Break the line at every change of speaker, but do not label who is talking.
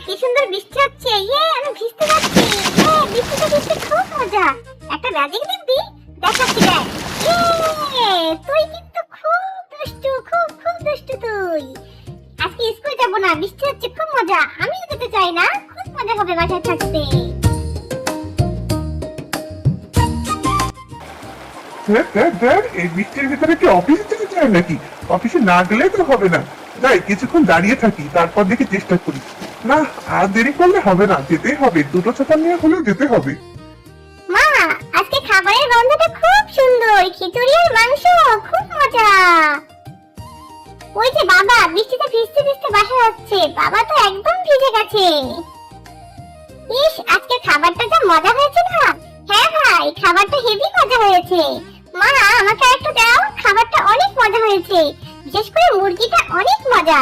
কি সুন্দর বৃষ্টি হচ্ছে। আমি ভিজতে যাচ্ছি। বৃষ্টিতে ভিজতে খুব মজা। একটা ম্যাজিক দিবি? দেখাচ্ছি দেখ। তুই কিন্তু খুব দুষ্টু, খুব খুব দুষ্টু তুই। আজকে স্কুল যাব না, বৃষ্টি হচ্ছে, খুব মজা। আমিও যেতে চাই না, খুব মজা হবে বাসায় থাকতে।
এই বৃষ্টির ভিতরে কি অফিসে যেতে চায় নাকি? অফিসে না গেলে তো হবে না। যাই কিছুক্ষণ দাঁড়িয়ে থাকি, তারপর দেখি চেষ্টা করি। না, আর দেরি করলে হবে না, যেতেই হবে, দুটো ছাতা নিয়ে হলেও যেতে হবে।
মা, আজকে খাবারের গন্ধটা খুব সুন্দর। খিচুড়ি আর মাংস, খুব মজা। ওই যে বাবা বৃষ্টিতে ভিজতে ভিজতে বাসায় যাচ্ছে। বাবা তো একদম ভিজে গেছে। ইস, আজকে খাবারটা যা মজা হয়েছে না। হ্যাঁ ভাই, খাবারটা হেভি মজা হয়েছে। মা, আমাকে একটু দাও, খাবারটা অনেক মজা হয়েছে। বিশেষ করে মুরগিটা অনেক মজা।